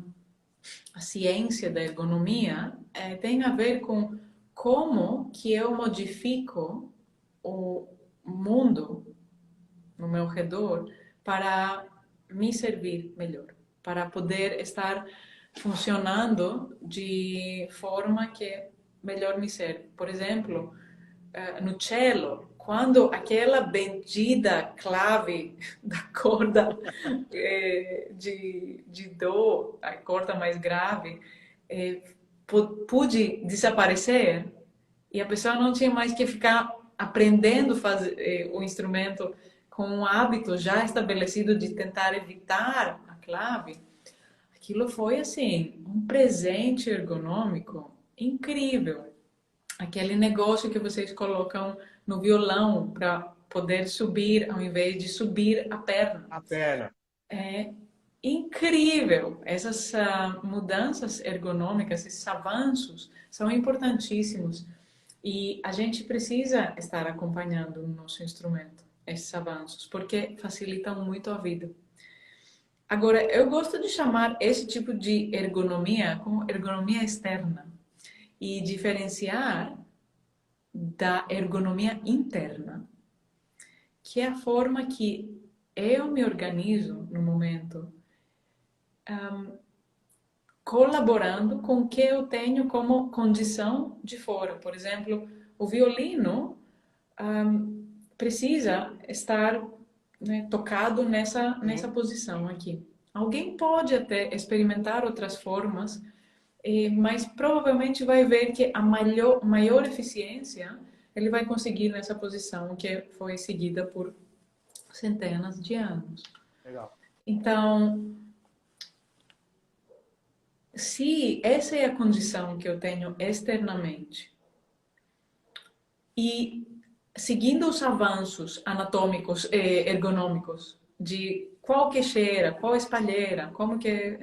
ciência da ergonomia tem a ver com como que eu modifico o mundo no meu redor para me servir melhor, para poder estar funcionando de forma que melhor me serve. Por exemplo, no cello, quando aquela bendita clave da corda de dó, a corda mais grave, pude desaparecer e a pessoa não tinha mais que ficar aprendendo a fazer o instrumento com um hábito já estabelecido de tentar evitar a clave. Aquilo foi assim um presente ergonômico incrível. Aquele negócio que vocês colocam no violão para poder subir ao invés de subir a perna. A perna. É incrível. Essas mudanças ergonômicas, esses avanços são importantíssimos e a gente precisa estar acompanhando o nosso instrumento, esses avanços, porque facilitam muito a vida. Agora, eu gosto de chamar esse tipo de ergonomia como ergonomia externa e diferenciar da ergonomia interna, que é a forma que eu me organizo no momento, colaborando com o que eu tenho como condição de fora. Por exemplo, o violino precisa estar, né, tocado nessa posição aqui. Alguém pode até experimentar outras formas, mas provavelmente vai ver que a maior eficiência ele vai conseguir nessa posição que foi seguida por centenas de anos. Legal. Então, se essa é a condição que eu tenho externamente e seguindo os avanços anatômicos e ergonômicos de qual queixeira, qual espalheira, como que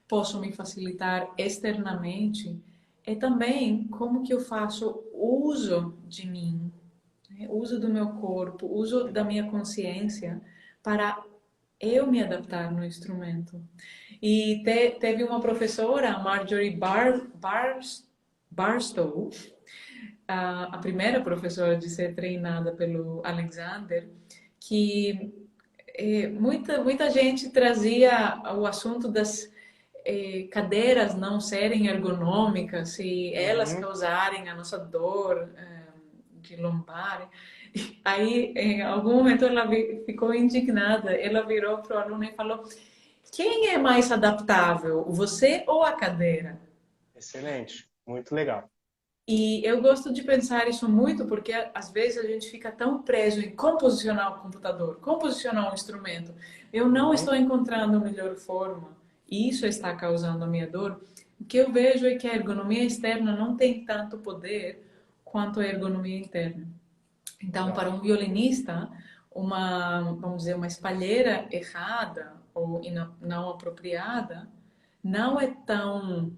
posso me facilitar externamente, é também como que eu faço uso de mim, né? Uso do meu corpo, uso da minha consciência para eu me adaptar no instrumento. E teve uma professora, Marjorie Barstow, a primeira professora de ser treinada pelo Alexander, que muita gente trazia o assunto das cadeiras não serem ergonômicas e elas Uhum. causarem a nossa dor de lombar. Aí, em algum momento, ela ficou indignada. Ela virou para o aluno e falou: quem é mais adaptável, você ou a cadeira? Excelente, muito legal. E eu gosto de pensar isso muito porque às vezes a gente fica tão preso em como posicionar o computador, como posicionar o instrumento. Eu não Uhum. estou encontrando a melhor forma e isso está causando a minha dor. O que eu vejo é que a ergonomia externa não tem tanto poder quanto a ergonomia interna. Então, para Legal. um violinista, vamos dizer, uma espalheira errada ou não apropriada não é tão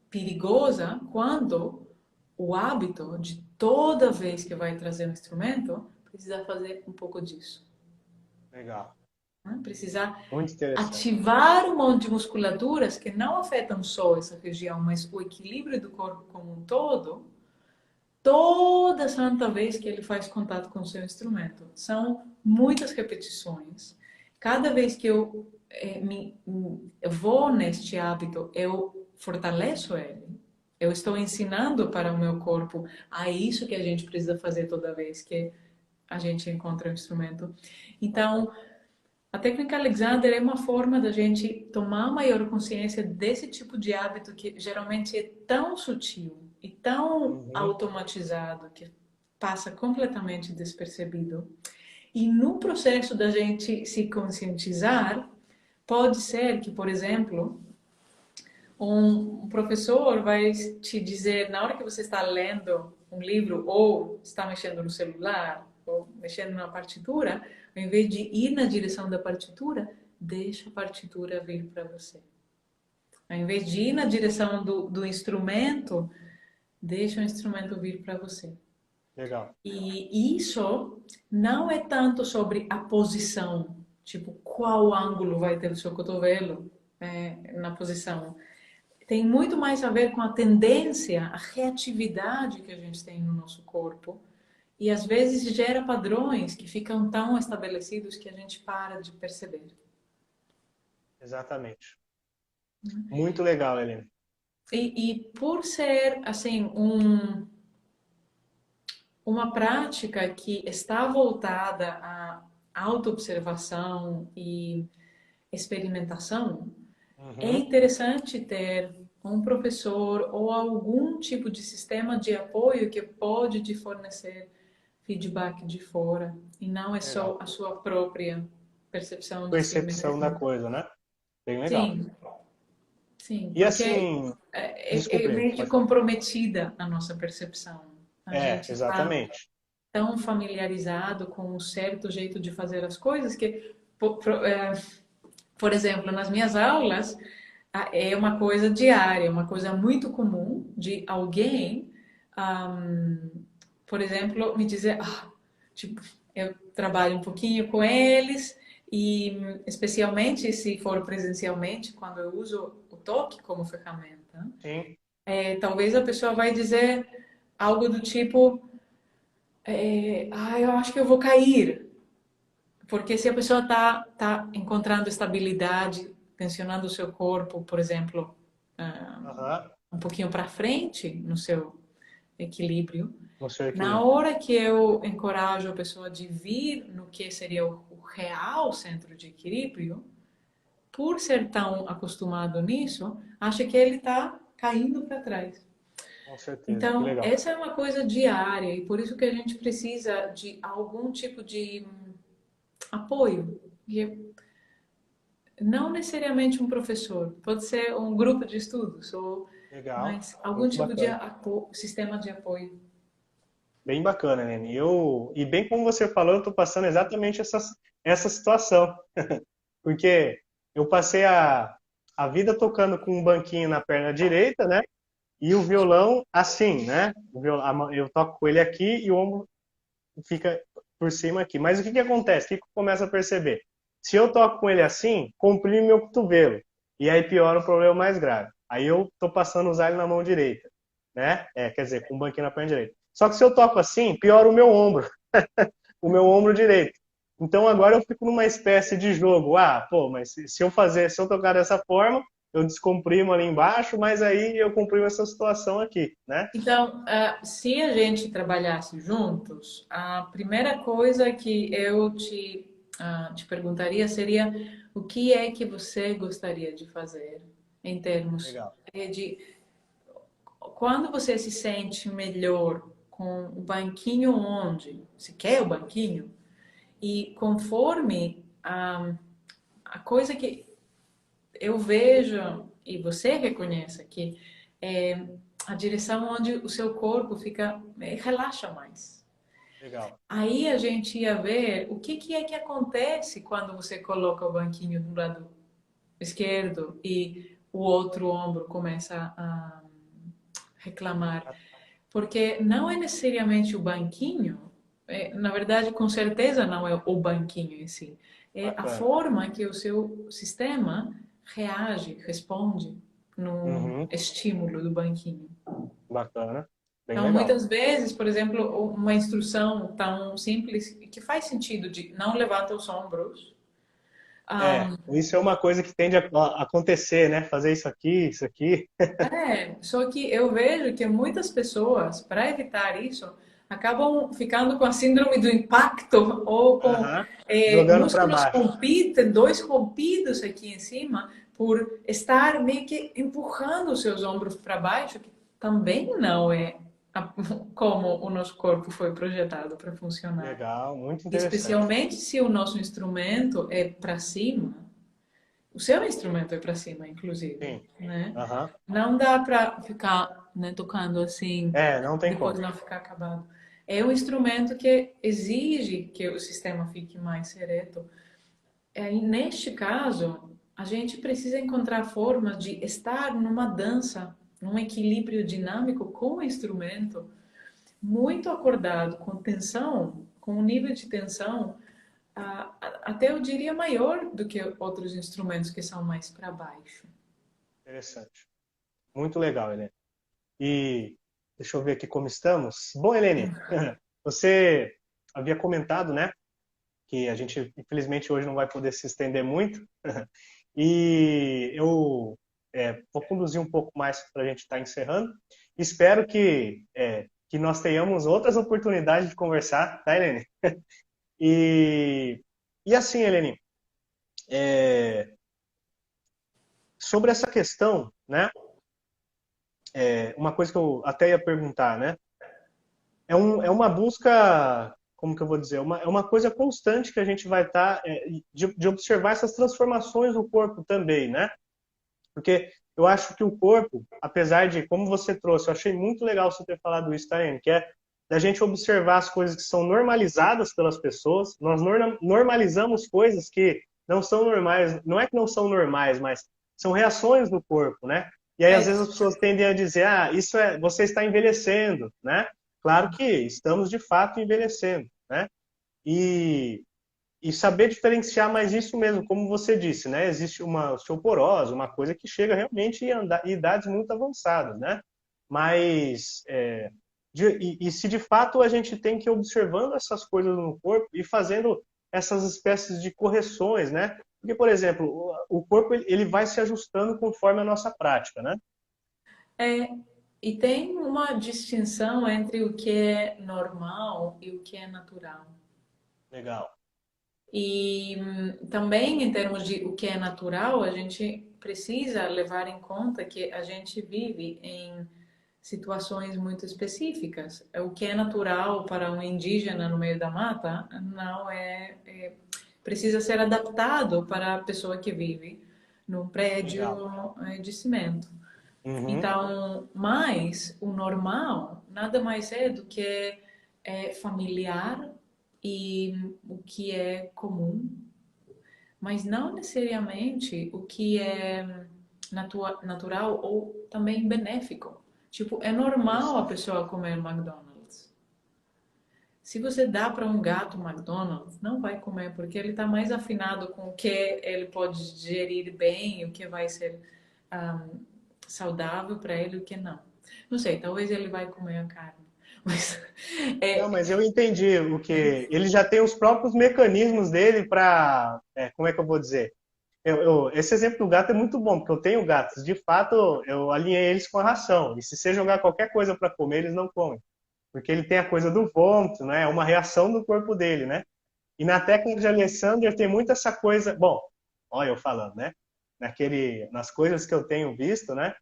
perigosa quando o hábito de toda vez que vai trazer um instrumento precisa fazer um pouco disso, Legal. né? Precisa Muito interessante. ativar um monte de musculaturas que não afetam só essa região, mas o equilíbrio do corpo como um todo, toda santa vez que ele faz contato com o seu instrumento. São muitas repetições. Cada vez que eu vou neste hábito, eu fortaleço ele. Eu estou ensinando para o meu corpo a isso que a gente precisa fazer toda vez que a gente encontra um instrumento. Então, a técnica Alexander é uma forma da gente tomar maior consciência desse tipo de hábito que geralmente é tão sutil e tão Uhum. automatizado que passa completamente despercebido. E no processo da gente se conscientizar, pode ser que, por exemplo, um professor vai te dizer, na hora que você está lendo um livro ou está mexendo no celular ou mexendo na partitura, ao invés de ir na direção da partitura, deixa a partitura vir para você. Ao invés de ir na direção do instrumento, deixa o instrumento vir para você. Legal. E isso não é tanto sobre a posição, tipo qual ângulo vai ter o seu cotovelo na posição. Tem muito mais a ver com a tendência, a reatividade que a gente tem no nosso corpo. E às vezes gera padrões que ficam tão estabelecidos que a gente para de perceber. Exatamente. Muito legal, Helena. E por ser assim uma prática que está voltada à autoobservação e experimentação, é Uhum. interessante ter um professor ou algum tipo de sistema de apoio que pode te fornecer feedback de fora e não é só Legal. a sua própria percepção de si Percepção da mesmo. coisa, né? Bem legal. Sim, sim, E porque assim, é desculpe, meio que pode falar. comprometida a nossa percepção. A É, gente está exatamente. tão familiarizado com um certo jeito de fazer as coisas que, por exemplo, nas minhas aulas, é uma coisa diária, uma coisa muito comum de alguém, por exemplo, me dizer, tipo, eu trabalho um pouquinho com eles e especialmente se for presencialmente, quando eu uso o toque como ferramenta, Sim, talvez a pessoa vai dizer algo do tipo, eu acho que eu vou cair. Porque se a pessoa tá encontrando estabilidade, tensionando o seu corpo, por exemplo, aham, um pouquinho para frente no seu equilíbrio, no seu na equilíbrio. hora que eu encorajo a pessoa de vir no que seria o real centro de equilíbrio, por ser tão acostumado nisso, acha que ele está caindo para trás. Com certeza, que Então, legal. essa é uma coisa diária e por isso que a gente precisa de algum tipo de apoio. E não necessariamente um professor, pode ser um grupo de estudos, ou Legal, mas algum muito tipo de bacana. sistema de apoio. Bem bacana, Nene. E bem como você falou, eu estou passando exatamente essa situação. Porque eu passei a vida tocando com um banquinho na perna direita, né? E o violão assim, né? Eu toco com ele aqui e o ombro fica por cima aqui. Mas o que que acontece? O que que eu começo a perceber? Se eu toco com ele assim, comprime meu cotovelo. E aí piora o problema mais grave. Aí eu tô passando a usar ele na mão direita, né? Quer dizer, com o banquinho na perna direita. Só que se eu toco assim, piora o meu ombro, o meu ombro direito. Então agora eu fico numa espécie de jogo. Ah, pô, mas se eu tocar dessa forma, eu descomprimo ali embaixo, mas aí eu comprimo essa situação aqui, né? Então, se a gente trabalhasse juntos, a primeira coisa que eu te perguntaria seria o que é que você gostaria de fazer em termos Legal. de quando você se sente melhor com o banquinho onde se quer o banquinho e conforme a coisa que eu vejo e você reconheça que é a direção onde o seu corpo fica relaxa mais. Legal. Aí a gente ia ver o que é que acontece quando você coloca o banquinho do lado esquerdo e o outro ombro começa a reclamar. Porque não é necessariamente o banquinho, na verdade, com certeza não é o banquinho em si, é a Bacana. forma que o seu sistema reage, responde no Uhum. estímulo do banquinho. Bacana. Bem Então, legal. muitas vezes, por exemplo, uma instrução tão simples que faz sentido de não levanta os ombros. Isso é uma coisa que tende a acontecer, né? Fazer isso aqui, isso aqui. Só que eu vejo que muitas pessoas, para evitar isso, acabam ficando com a síndrome do impacto ou com Aham. Jogando para músculos baixo. rompidos, dois rompidos aqui em cima, por estar meio que empurrando os seus ombros para baixo, que também não é como o nosso corpo foi projetado para funcionar. Legal, muito interessante. Especialmente se o nosso instrumento é para cima. O seu instrumento é para cima, inclusive, Sim. né? Aham. Não dá para ficar, né, tocando assim, Não tem depois como. não ficar acabado. É um instrumento que exige que o sistema fique mais ereto. E neste caso, a gente precisa encontrar formas de estar numa dança, num equilíbrio dinâmico com o instrumento, muito acordado, com tensão, com um nível de tensão até eu diria maior do que outros instrumentos que são mais para baixo. Interessante. Muito legal, Helene. E deixa eu ver aqui como estamos. Bom, Helene, você havia comentado, né, que a gente, infelizmente, hoje não vai poder se estender muito. E eu vou conduzir um pouco mais para a gente estar encerrando. Espero que nós tenhamos outras oportunidades de conversar, tá, Helene? E assim, Helene, sobre essa questão, né? Uma coisa que eu até ia perguntar, né? É uma busca, como que eu vou dizer? É uma coisa constante que a gente vai estar, de observar essas transformações no corpo também, né? Porque eu acho que o corpo, apesar de, como você trouxe, eu achei muito legal você ter falado isso, Taiane, que é da gente observar as coisas que são normalizadas pelas pessoas. Nós normalizamos coisas que não são normais, não é que não são normais, mas são reações do corpo, né? E aí, às vezes, as pessoas tendem a dizer, você está envelhecendo, né? Claro que estamos, de fato, envelhecendo, né? E, e saber diferenciar mais isso mesmo, como você disse, né? Existe uma osteoporose, uma coisa que chega realmente em idades muito avançadas, né? Mas, se de fato a gente tem que ir observando essas coisas no corpo e fazendo essas espécies de correções, né? Porque, por exemplo, o corpo ele vai se ajustando conforme a nossa prática, né? É, e tem uma distinção entre o que é normal e o que é natural. Legal. E também, em termos de o que é natural, a gente precisa levar em conta que a gente vive em situações muito específicas. O que é natural para um indígena no meio da mata não precisa ser adaptado para a pessoa que vive num prédio Legal. de cimento. Uhum. Então, mas o normal nada mais é do que familiar e o que é comum, mas não necessariamente o que é natural ou também benéfico. Tipo, é normal a Interessante. pessoa comer McDonald's. Se você dá para um gato McDonald's, não vai comer, porque ele está mais afinado com o que ele pode digerir bem, o que vai ser saudável para ele e o que não. Não sei, talvez ele vai comer a carne. Mas, Não, é, mas eu entendi o que ele já tem os próprios mecanismos dele para, como é que eu vou dizer? Esse exemplo do gato é muito bom, porque eu tenho gatos. De fato, eu alinhei eles com a ração. E se você jogar qualquer coisa para comer, eles não comem. Porque ele tem a coisa do vômito, né? É uma reação do corpo dele, né? E na técnica de Alexander tem muito essa coisa. Bom, olha eu falando, né? Nas coisas que eu tenho visto, né?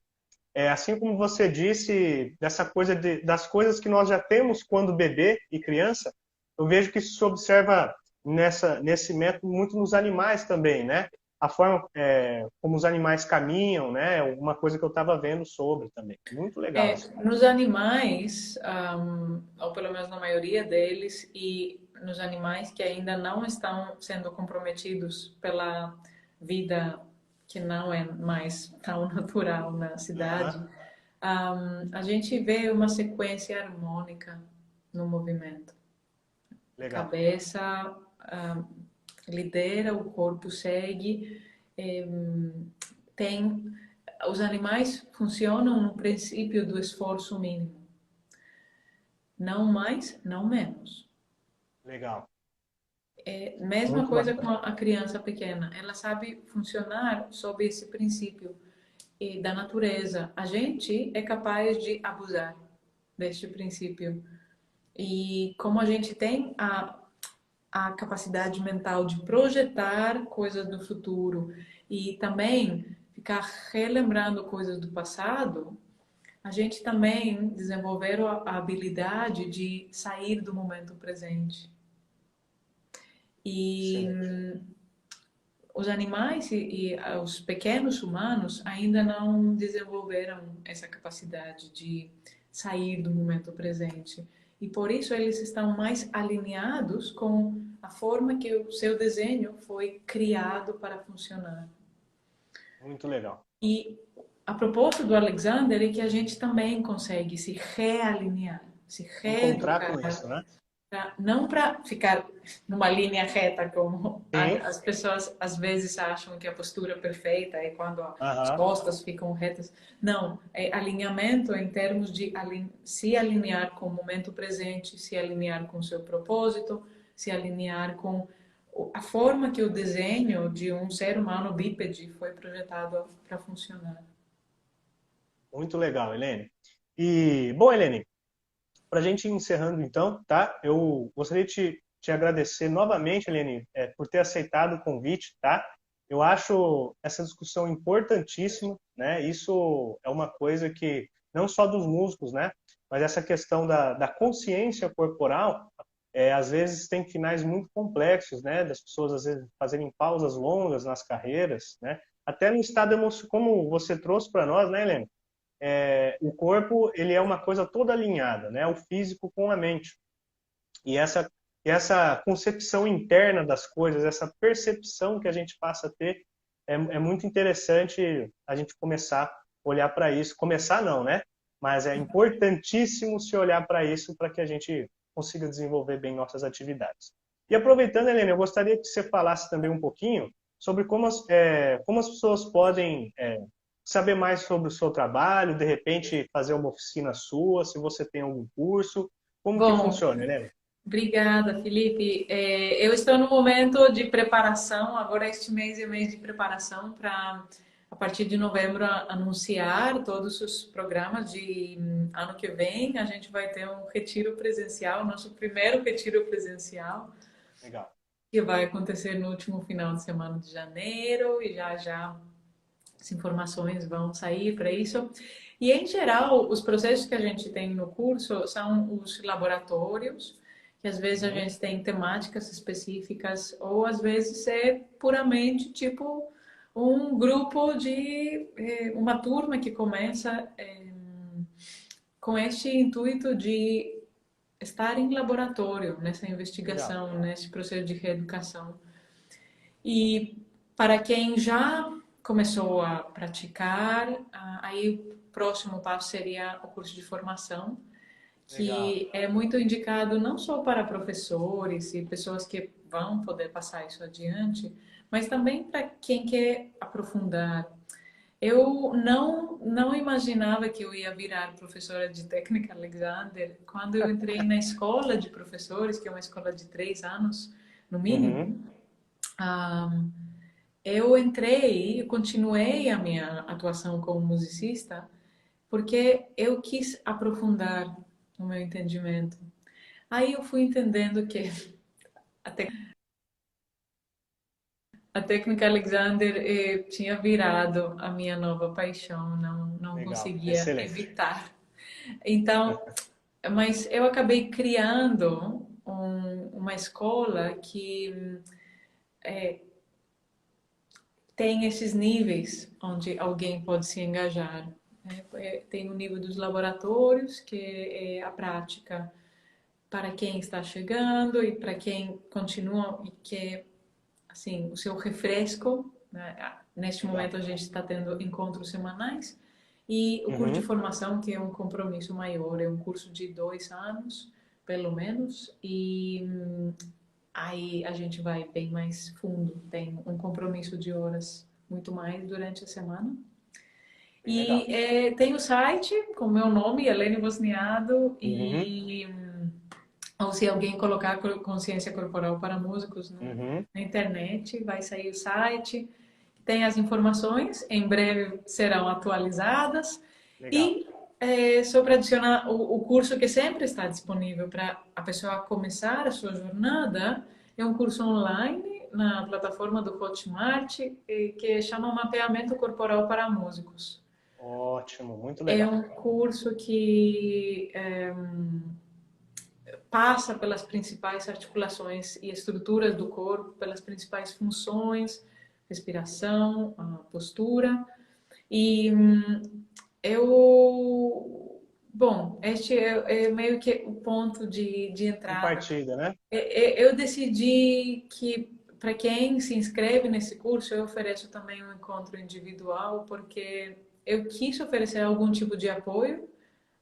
Assim como você disse, dessa coisa das coisas que nós já temos quando bebê e criança, eu vejo que isso se observa nesse método muito nos animais também, né? A forma como os animais caminham, né? Uma coisa que eu estava vendo sobre também. Muito legal isso. nos animais, ou pelo menos na maioria deles, e nos animais que ainda não estão sendo comprometidos pela vida que não é mais tão natural na cidade, Aham, a gente vê uma sequência harmônica no movimento. A legal. cabeça lidera, o corpo segue. Tem, os animais funcionam no princípio do esforço mínimo. Não mais, não menos. Legal. Mesma Muito coisa com bacana. a criança pequena. Ela sabe funcionar sob esse princípio da natureza. A gente é capaz de abusar deste princípio. E como a gente tem a capacidade mental de projetar coisas do futuro e também ficar relembrando coisas do passado, a gente também desenvolveu a habilidade de sair do momento presente. E Excelente. os animais e os pequenos humanos ainda não desenvolveram essa capacidade de sair do momento presente. E por isso eles estão mais alinhados com a forma que o seu desenho foi criado para funcionar. Muito legal. E a proposta do Alexander é que a gente também consegue se realinhar, se Encontrar reeducar, com isso, né? não para ficar numa linha reta, como Sim. as pessoas às vezes acham que a postura perfeita é quando as Aham. costas ficam retas. Não, é alinhamento em termos de se alinhar com o momento presente, se alinhar com o seu propósito, se alinhar com a forma que o desenho de um ser humano bípede foi projetado para funcionar. Muito legal, Helene. E, bom, Helene, para a gente ir encerrando então, tá? Eu gostaria de te agradecer novamente, Helene, por ter aceitado o convite, tá? Eu acho essa discussão importantíssima, né? Isso é uma coisa que, não só dos músicos, né? Mas essa questão da consciência corporal, às vezes tem finais muito complexos, né? Das pessoas, às vezes, fazerem pausas longas nas carreiras, né? Até no estado emocional, como você trouxe para nós, né, Helene? O corpo ele é uma coisa toda alinhada, né? O físico com a mente. E essa concepção interna das coisas, essa percepção que a gente passa a ter, é muito interessante a gente começar a olhar para isso. Começar não, né? Mas é importantíssimo se olhar para isso para que a gente consiga desenvolver bem nossas atividades. E aproveitando, Helena, eu gostaria que você falasse também um pouquinho sobre como as pessoas podem saber mais sobre o seu trabalho, de repente fazer uma oficina sua, se você tem algum curso, como que Bom, funciona, né? obrigada, Felipe. Eu estou no momento de preparação, agora este mês é mês de preparação para, a partir de novembro, anunciar todos os programas de ano que vem. A gente vai ter um retiro presencial, nosso primeiro retiro presencial, Legal. que vai acontecer no último final de semana de janeiro, e já já as informações vão sair para isso. E, em geral, os processos que a gente tem no curso são os laboratórios, que às vezes a Uhum. gente tem temáticas específicas, ou às vezes é puramente tipo um grupo de uma turma que começa com este intuito de estar em laboratório nessa Legal. investigação, nesse processo de reeducação. E para quem já começou a praticar, aí o próximo passo seria o curso de formação, Legal. que é muito indicado não só para professores e pessoas que vão poder passar isso adiante, mas também para quem quer aprofundar. Eu não imaginava que eu ia virar professora de técnica Alexander. Quando eu entrei na escola de professores, que é uma escola de 3 anos, no mínimo, Uhum. ah, eu entrei e continuei a minha atuação como musicista porque eu quis aprofundar o meu entendimento. Aí eu fui entendendo que a, te- a técnica Alexander tinha virado a minha nova paixão, não Legal, conseguia excelente. evitar. Então, mas eu acabei criando uma escola que tem esses níveis onde alguém pode se engajar. Tem o nível dos laboratórios, que é a prática para quem está chegando e para quem continua e quer assim o seu refresco, né? Neste Legal. momento a gente está tendo encontros semanais e o curso de Uhum. formação que é um compromisso maior, é um curso de 2 anos pelo menos e aí a gente vai bem mais fundo, tem um compromisso de horas muito mais durante a semana. Bem legal. E tem o site com o meu nome, Helene Bosniado, Uhum. e ou se alguém colocar consciência corporal para músicos Uhum. na internet, vai sair o site, tem as informações, em breve serão atualizadas. Legal. E só para adicionar o curso que sempre está disponível para a pessoa começar a sua jornada, é um curso online na plataforma do Hotmart que chama Mapeamento Corporal para Músicos. Ótimo, muito É legal. um curso que passa pelas principais articulações e estruturas do corpo, pelas principais funções, respiração, a postura. E bom, este é meio que o ponto de Em entrada. partida, né? Eu decidi que para quem se inscreve nesse curso, eu ofereço também um encontro individual, porque eu quis oferecer algum tipo de apoio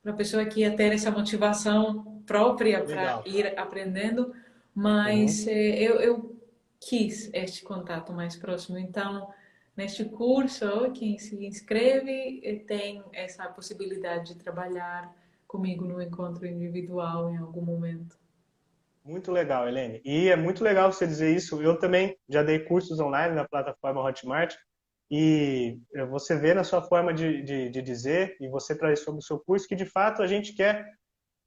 para a pessoa que ia ter essa motivação própria para Legal. ir aprendendo, Uhum. mas eu quis este contato mais próximo. Então, neste curso, quem se inscreve tem essa possibilidade de trabalhar comigo no encontro individual em algum momento. Muito legal, Helene. E é muito legal você dizer isso. Eu também já dei cursos online na plataforma Hotmart e você vê na sua forma de dizer e você traz sobre o seu curso que de fato a gente quer,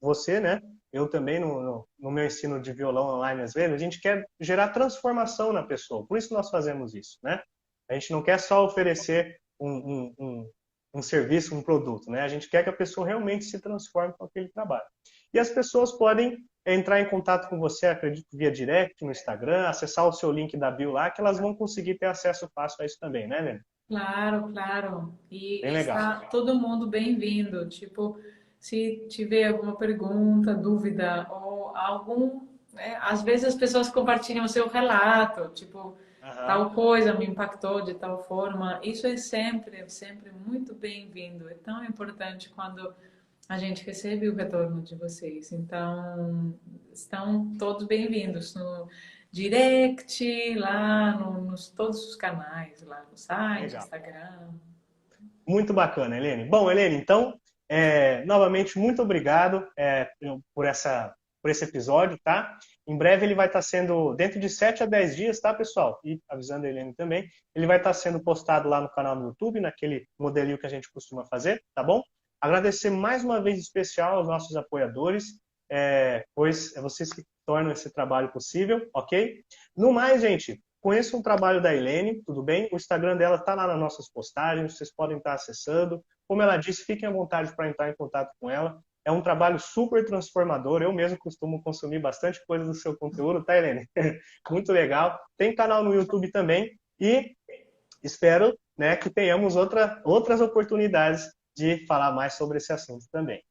você, né? Eu também no meu ensino de violão online às vezes, a gente quer gerar transformação na pessoa. Por isso nós fazemos isso, né? A gente não quer só oferecer um serviço, um produto, né? A gente quer que a pessoa realmente se transforme com aquele trabalho. E as pessoas podem entrar em contato com você, acredito, via direct no Instagram, acessar o seu link da bio lá, que elas vão conseguir ter acesso fácil a isso também, né, Lene? Claro, claro. Bem E legal. está todo mundo bem-vindo. Tipo, se tiver alguma pergunta, dúvida ou algum, né, às vezes as pessoas compartilham o seu relato, tipo, Aham. tal coisa me impactou de tal forma. Isso é sempre muito bem-vindo. É tão importante quando a gente recebe o retorno de vocês. Então, estão todos bem-vindos no direct, lá nos todos os canais, lá no site, Legal. Instagram. Muito bacana, Helene. Bom, Helene, então, novamente, muito obrigado por esse episódio, tá? Em breve ele vai estar sendo, dentro de 7 a 10 dias, tá, pessoal? E avisando a Helene também, ele vai estar sendo postado lá no canal do YouTube, naquele modelinho que a gente costuma fazer, tá bom? Agradecer mais uma vez especial aos nossos apoiadores, pois é vocês que tornam esse trabalho possível, ok? No mais, gente, conheçam o trabalho da Helene, tudo bem? O Instagram dela está lá nas nossas postagens, vocês podem estar acessando. Como ela disse, fiquem à vontade para entrar em contato com ela. É um trabalho super transformador. Eu mesmo costumo consumir bastante coisa do seu conteúdo, tá, Helene? Muito legal. Tem canal no YouTube também e espero, né, que tenhamos outras oportunidades de falar mais sobre esse assunto também.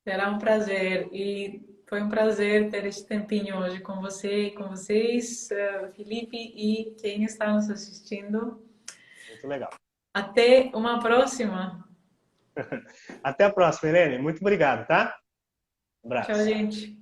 Será um prazer e foi um prazer ter este tempinho hoje com você e com vocês, Felipe, e quem está nos assistindo. Muito legal. Até uma próxima. Até a próxima, Helene. Muito obrigado, tá? Um Tchau, abraço. gente.